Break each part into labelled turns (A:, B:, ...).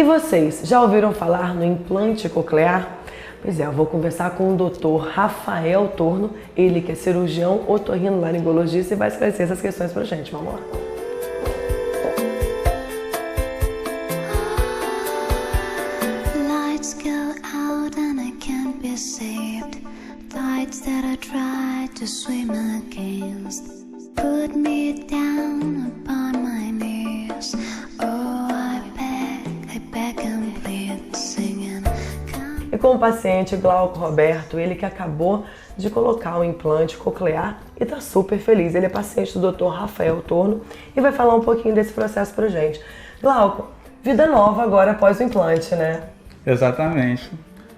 A: E vocês, já ouviram falar no implante coclear? Pois é, eu vou conversar com o Dr. Rafael Torno, ele que é cirurgião otorrinolaringologista e vai esclarecer essas questões pra gente. Vamos lá.
B: Lights go out and I can't be saved. Tides that I tried to swim against put me down upon my knees. Oh, I beg and plead, singing.
A: E com o paciente Glauco Roberto, ele que acabou de colocar o implante coclear e tá super feliz. Ele é paciente do Dr. Rafael Torno e vai falar um pouquinho desse processo pra gente. Glauco, vida nova agora após o implante, né?
C: Exatamente.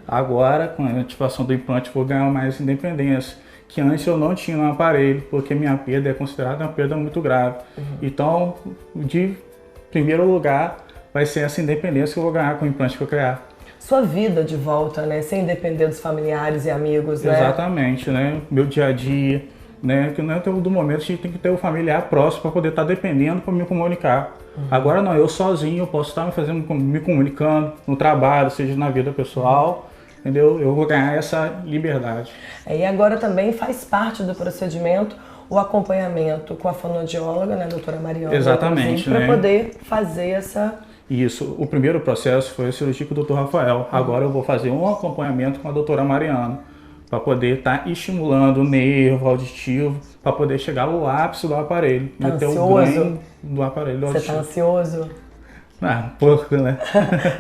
C: Agora, com a ativação do implante, vou ganhar mais independência, que antes eu não tinha no aparelho, porque minha perda é considerada uma perda muito grave. Então, de primeiro lugar, vai ser essa independência que eu vou ganhar com o implante coclear.
A: Sua vida de volta, né? Sem depender dos familiares e amigos, né?
C: Exatamente, né? Meu dia a dia, né? Que não é todo momento a gente tem que ter o familiar próximo para poder estar dependendo para me comunicar. Agora não, eu sozinho eu posso estar me comunicando no trabalho, seja na vida pessoal, entendeu? Eu vou ganhar essa liberdade.
A: E agora também faz parte do procedimento o acompanhamento com a fonoaudióloga, né, doutora Mariana?
C: Exatamente,
A: para
C: né?
A: poder fazer essa...
C: Isso, o primeiro processo foi a cirurgia com o Dr. Rafael. Agora eu vou fazer um acompanhamento com a doutora Mariana, para poder estar estimulando o nervo auditivo, para poder chegar ao ápice do aparelho.
A: Tá
C: ter
A: ansioso?
C: o ganho do aparelho
A: Você
C: auditivo.
A: tá ansioso?
C: Ah, um pouco, né?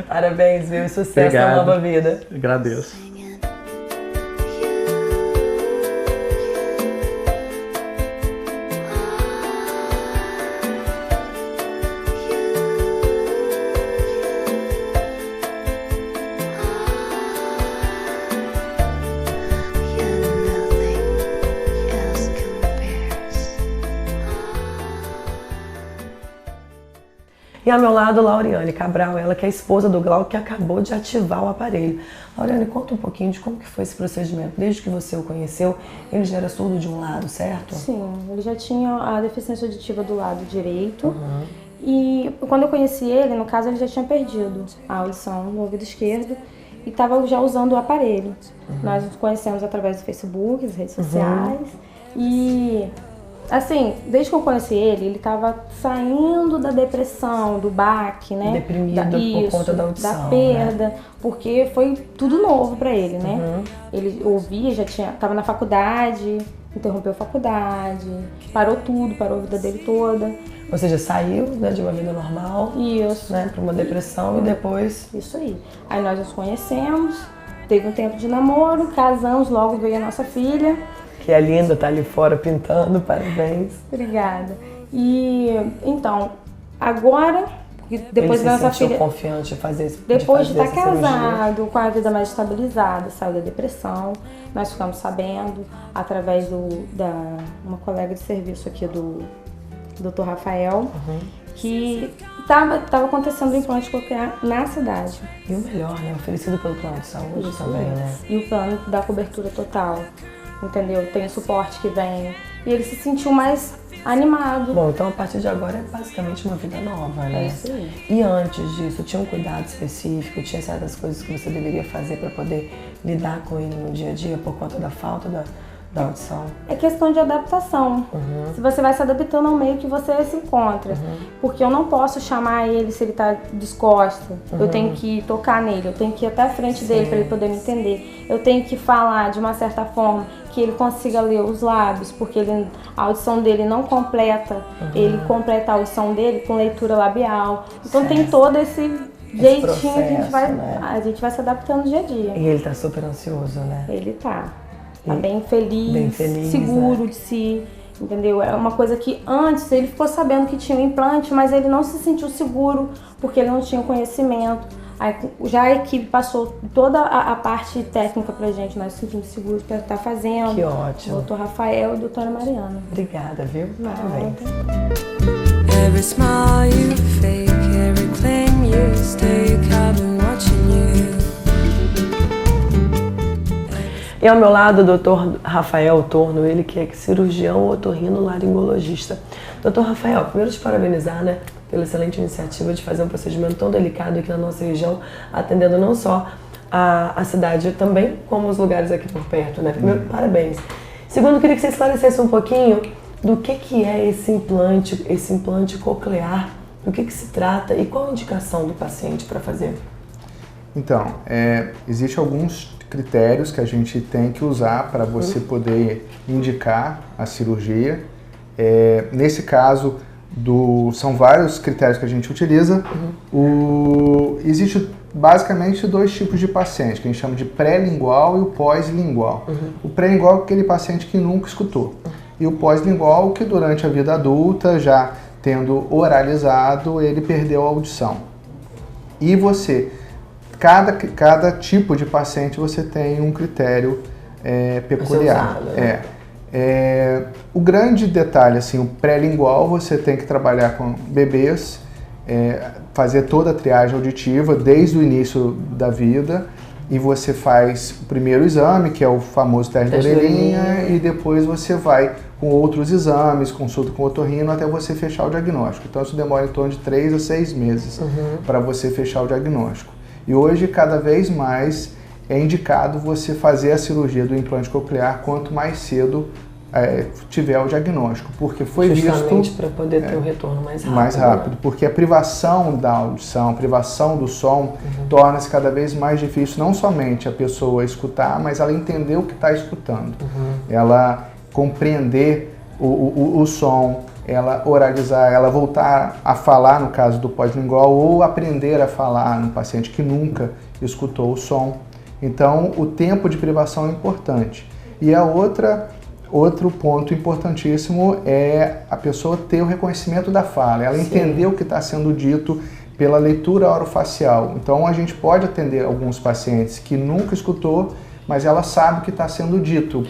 A: Parabéns, viu? Sucesso
C: Obrigado.
A: na nova vida.
C: Agradeço.
A: E ao meu lado, Lauriane Cabral, ela que é a esposa do Glauco, que acabou de ativar o aparelho. Lauriane, conta um pouquinho de como que foi esse procedimento. Desde que você o conheceu, ele já era surdo de um lado, certo?
D: Sim, ele já tinha a deficiência auditiva do lado direito. E quando eu conheci ele, no caso, ele já tinha perdido a audição no ouvido esquerdo e estava já usando o aparelho. Nós nos conhecemos através do Facebook, das redes sociais. E... assim, desde que eu conheci ele estava saindo da depressão, do baque, né?
A: Deprimido por conta da audição,
D: da perda,
A: né?
D: porque foi tudo novo para ele, né? Ele ouvia, estava na faculdade, interrompeu a faculdade, parou tudo, parou a vida dele toda.
A: Ou seja, saiu, né, de uma vida normal,
D: Isso.
A: né, para uma depressão e depois...
D: Isso aí. Aí nós nos conhecemos, teve um tempo de namoro, casamos, logo veio a nossa filha.
A: Que é linda, tá ali fora pintando, parabéns.
D: Obrigada. E então, agora, porque depois
A: Ele
D: da
A: se
D: nossa
A: sentiu
D: filha,
A: confiante de fazer esse
D: depois de
A: fazer
D: estar
A: essa cirurgia.
D: casado, com a vida mais estabilizada, saiu da depressão, nós ficamos sabendo através uma colega de serviço aqui do Dr. Rafael, que estava acontecendo o implante coclear na cidade.
A: E o melhor, né? Oferecido pelo plano de saúde
D: Isso
A: também,
D: mesmo.
A: né?
D: E o plano dá cobertura total, entendeu? Tem o suporte que vem. E ele se sentiu mais animado.
A: Bom, então a partir de agora é basicamente uma vida nova, né?
D: É isso aí.
A: E antes disso, tinha um cuidado específico? Tinha certas coisas que você deveria fazer para poder lidar com ele no dia a dia por conta da falta da audição?
D: É questão de adaptação. Se você vai se adaptando ao meio que você se encontra. Porque eu não posso chamar ele se ele tá descosta. Eu tenho que tocar nele, eu tenho que ir até a frente dele para ele poder me entender. Eu tenho que falar de uma certa forma que ele consiga ler os lábios, porque a audição dele não completa. Ele completa a audição dele com leitura labial. Então tem todo esse jeitinho
A: processo,
D: que a gente vai se adaptando dia a dia.
A: E ele tá super ansioso, né?
D: Ele tá bem feliz, seguro,
A: né?
D: de si, entendeu? É uma coisa que antes ele ficou sabendo que tinha um implante, mas ele não se sentiu seguro porque ele não tinha o conhecimento. Aí, já a equipe passou toda a parte técnica pra gente, nós nos sentimos seguros para estar fazendo.
A: Que ótimo.
D: O Dr. Rafael e a doutora Mariana.
A: Obrigada, viu? Parabéns.
E: Every smile you fake, every claim you stake, I've been watching you.
A: E ao meu lado, o Dr. Rafael Torno, ele que é cirurgião otorrinolaringologista. Dr. Rafael, primeiro te parabenizar, né, pela excelente iniciativa de fazer um procedimento tão delicado aqui na nossa região, atendendo não só a cidade também, como os lugares aqui por perto, né? Primeiro, parabéns. Segundo, eu queria que você esclarecesse um pouquinho do que é esse implante coclear, do que se trata e qual a indicação do paciente para fazer?
F: Então, existem alguns critérios que a gente tem que usar para você poder indicar a cirurgia. Nesse caso, são vários critérios que a gente utiliza. Existe basicamente dois tipos de paciente, que a gente chama de pré-lingual e o pós-lingual. O pré-lingual é aquele paciente que nunca escutou. E o pós-lingual que durante a vida adulta, já tendo oralizado, ele perdeu a audição. E cada tipo de paciente você tem um critério peculiar.
A: Usado, né?
F: O grande detalhe, assim, o pré-lingual, você tem que trabalhar com bebês, fazer toda a triagem auditiva desde o início da vida, e você faz o primeiro exame, que é o famoso teste da orelhinha, e depois você vai com outros exames, consulta com o otorrino, até você fechar o diagnóstico. Então isso demora em torno de 3 a 6 meses para você fechar o diagnóstico. E hoje, cada vez mais, é indicado você fazer a cirurgia do implante coclear quanto mais cedo tiver o diagnóstico, porque foi
A: justamente
F: visto
A: para poder ter um retorno mais rápido.
F: Mais rápido, porque a privação da audição, a privação do som, torna-se cada vez mais difícil, não somente a pessoa escutar, mas ela entender o que está escutando. Ela compreender o som, ela oralizar, ela voltar a falar, no caso do pós-lingual, ou aprender a falar no paciente que nunca escutou o som. Então, o tempo de privação é importante. E outro ponto importantíssimo é a pessoa ter o reconhecimento da fala, ela entender o que está sendo dito pela leitura orofacial. Então, a gente pode atender alguns pacientes que nunca escutou, mas ela sabe o que está sendo dito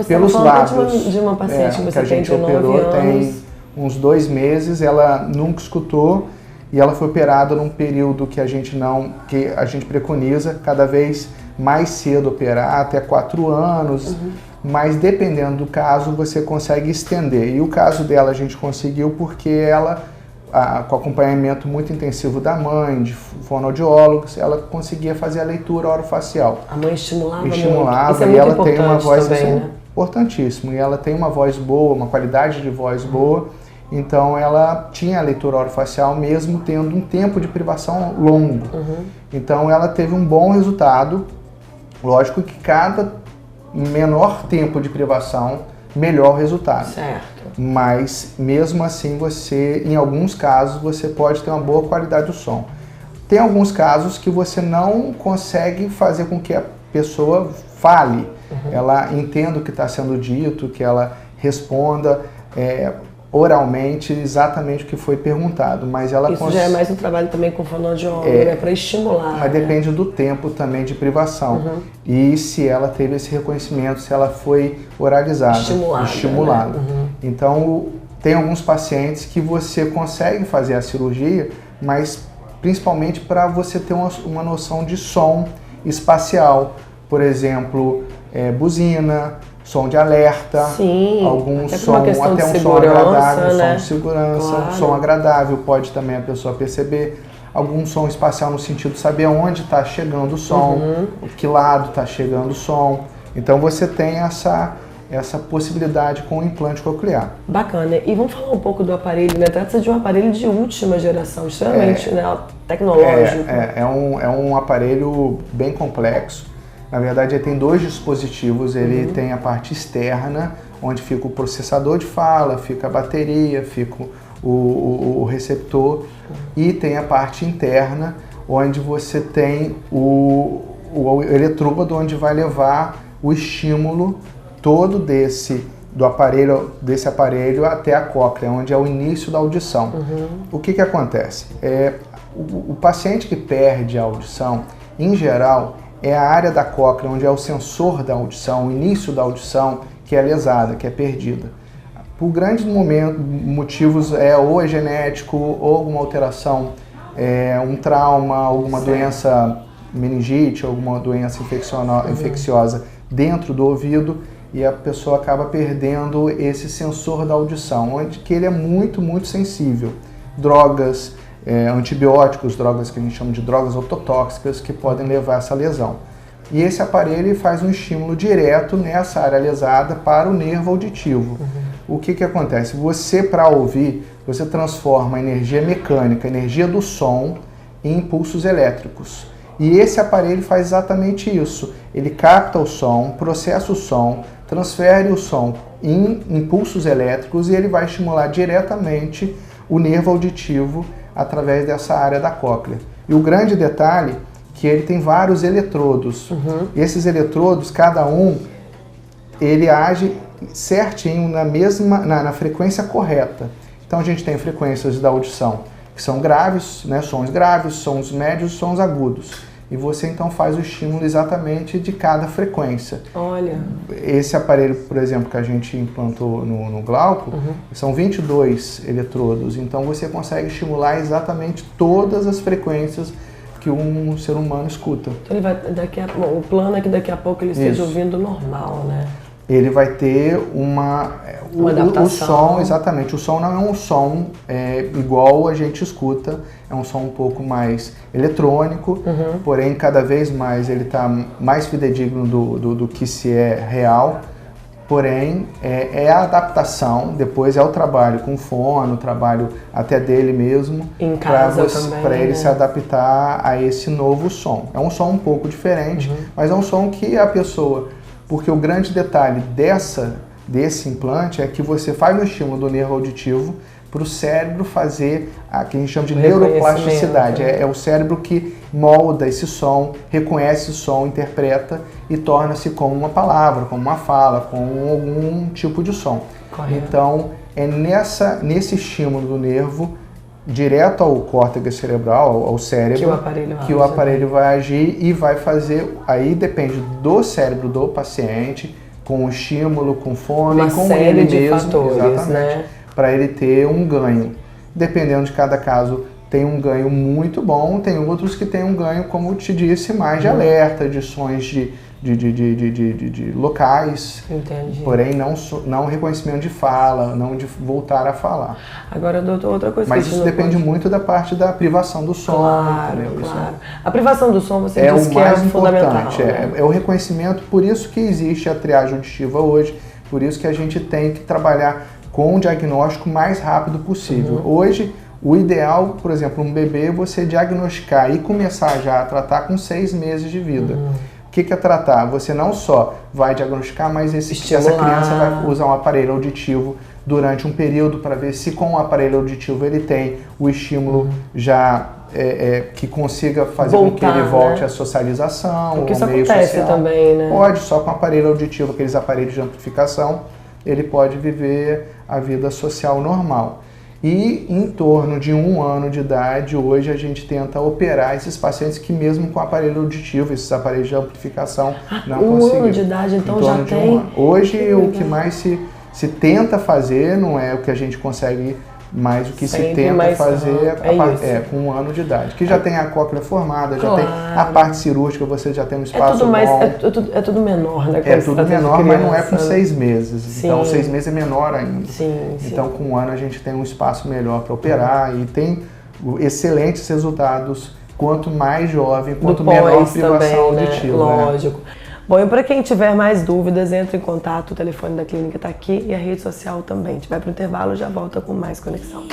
F: pelos lábios.
A: De uma paciente que você
F: tem
A: de 9 anos.
F: Tem uns 2 meses, ela nunca escutou e ela foi operada num período que a gente preconiza cada vez mais cedo operar, até 4 anos, mas dependendo do caso você consegue estender. E o caso dela a gente conseguiu porque ela, com acompanhamento muito intensivo da mãe, de fonoaudiólogos, ela conseguia fazer a leitura orofacial.
A: A mãe estimulava muito.
F: Isso é muito ela tem uma voz também, né? Importantíssimo. E ela tem uma voz boa, uma qualidade de voz boa. Então ela tinha a leitura orofacial mesmo tendo um tempo de privação longo. Então ela teve um bom resultado. Lógico que cada menor tempo de privação, melhor o resultado.
A: Certo.
F: Mas mesmo assim em alguns casos, você pode ter uma boa qualidade do som. Tem alguns casos que você não consegue fazer com que a pessoa fale, ela entenda o que está sendo dito, que ela responda oralmente exatamente o que foi perguntado, mas ela
A: isso já é mais um trabalho também com fonoaudiólogo, para estimular.
F: Mas depende do tempo também de privação e se ela teve esse reconhecimento, se ela foi oralizada, estimulada. Né? Então tem alguns pacientes que você consegue fazer a cirurgia, mas principalmente para você ter uma noção de som espacial, por exemplo, buzina, som de alerta, algum som, até um som agradável,
A: né?
F: Som de segurança, som agradável, pode também a pessoa perceber. Algum som espacial no sentido de saber onde está chegando o som, que lado está chegando o som. Então você tem essa possibilidade com o implante coclear.
A: Bacana. E vamos falar um pouco do aparelho, né? Trata-se de um aparelho de última geração, extremamente tecnológico.
F: É um aparelho bem complexo. Na verdade, ele tem 2 dispositivos. Ele tem a parte externa, onde fica o processador de fala, fica a bateria, fica o receptor, e tem a parte interna, onde você tem o eletrodo, onde vai levar o estímulo todo desse aparelho até a cóclea, onde é o início da audição. O que acontece? O paciente que perde a audição, em geral, é a área da cóclea onde é o sensor da audição, o início da audição, que é lesada, que é perdida. Por grandes motivos, ou é genético, ou alguma alteração, um trauma, alguma doença meningite, alguma doença infecciosa dentro do ouvido, e a pessoa acaba perdendo esse sensor da audição, onde que ele é muito, muito sensível. drogas, antibióticos, drogas que a gente chama de drogas ototóxicas, que podem levar a essa lesão. E esse aparelho faz um estímulo direto nessa área lesada para o nervo auditivo. O que acontece? Você, para ouvir, você transforma a energia mecânica, a energia do som, em impulsos elétricos. E esse aparelho faz exatamente isso. Ele capta o som, processa o som, transfere o som em impulsos elétricos e ele vai estimular diretamente o nervo auditivo através dessa área da cóclea. E o grande detalhe é que ele tem vários eletrodos. Esses eletrodos, cada um, ele age certinho na frequência correta. Então a gente tem frequências da audição que são graves, né, sons graves, sons médios, sons agudos. E você então faz o estímulo exatamente de cada frequência.
A: Olha.
F: Esse aparelho, por exemplo, que a gente implantou no glauco, são 22 eletrodos. Então você consegue estimular exatamente todas as frequências que um ser humano escuta.
A: Então ele vai o plano é que daqui a pouco ele esteja ouvindo normal, né?
F: Ele vai ter uma
A: adaptação.
F: O som, exatamente. O som não é um som igual a gente escuta, é um som um pouco mais eletrônico, porém cada vez mais ele está mais fidedigno do que se é real. Porém, é a adaptação, depois é o trabalho com fono, o trabalho até dele mesmo,
A: em casa
F: para ele se adaptar a esse novo som. É um som um pouco diferente, mas é um som que a pessoa... Porque o grande detalhe desse implante é que você faz um estímulo do nervo auditivo para o cérebro fazer a que a gente chama de neuroplasticidade. É o cérebro que molda esse som, reconhece o som, interpreta e torna-se como uma palavra, como uma fala, como algum tipo de som.
A: Correto.
F: Então, é nesse estímulo do nervo direto ao córtex cerebral, ao cérebro, que o aparelho vai agir e vai fazer, aí depende do cérebro do paciente, com o estímulo, com fome,
A: uma
F: com
A: série
F: ele
A: de
F: mesmo,
A: fatores,
F: exatamente,
A: né?
F: Para ele ter um ganho. Dependendo de cada caso, tem um ganho muito bom, tem outros que tem um ganho, como eu te disse, mais de alerta, de sons de locais,
A: entendi.
F: Porém não reconhecimento de fala, não de voltar a falar.
A: Agora, doutor, outra coisa
F: mas
A: que
F: isso depende muito da parte da privação do som.
A: Claro. A privação do som, você
F: é
A: disse
F: o
A: que
F: mais
A: é fundamental.
F: Importante,
A: né?
F: é o reconhecimento, por isso que existe a triagem auditiva hoje, por isso que a gente tem que trabalhar com o diagnóstico o mais rápido possível. Hoje, o ideal, por exemplo, um bebê, você diagnosticar e começar já a tratar com 6 meses de vida. O que é tratar? Você não só vai diagnosticar, mas essa criança vai usar um aparelho auditivo durante um período para ver se com o aparelho auditivo ele tem o estímulo já que consiga fazer com que ele volte à socialização,
A: porque isso
F: ao meio
A: acontece
F: social.
A: Também, né?
F: Pode, só com aparelho auditivo, aqueles aparelhos de amplificação, ele pode viver a vida social normal. E em torno de 1 ano de idade, hoje a gente tenta operar esses pacientes que mesmo com aparelho auditivo, esses aparelhos de amplificação, não conseguiram.
A: 1 ano de idade, então já tem?
F: Hoje o que mais se tenta fazer, não é o que a gente consegue, mas o que se tenta fazer com 1 ano de idade. Que já tem a cóclea formada, já tem a parte cirúrgica, você já tem um espaço bom.
A: É tudo menor, né?
F: É tudo menor,
A: criança,
F: mas não é com 6 meses.
A: Sim.
F: Então 6 meses é menor ainda.
A: Sim.
F: Então com 1 ano a gente tem um espaço melhor para operar e tem excelentes resultados. Quanto mais jovem, quanto menor a privação auditiva.
A: Lógico. Bom, e para quem tiver mais dúvidas, entre em contato, o telefone da clínica está aqui e a rede social também. A gente vai para o intervalo e já volta com mais conexão.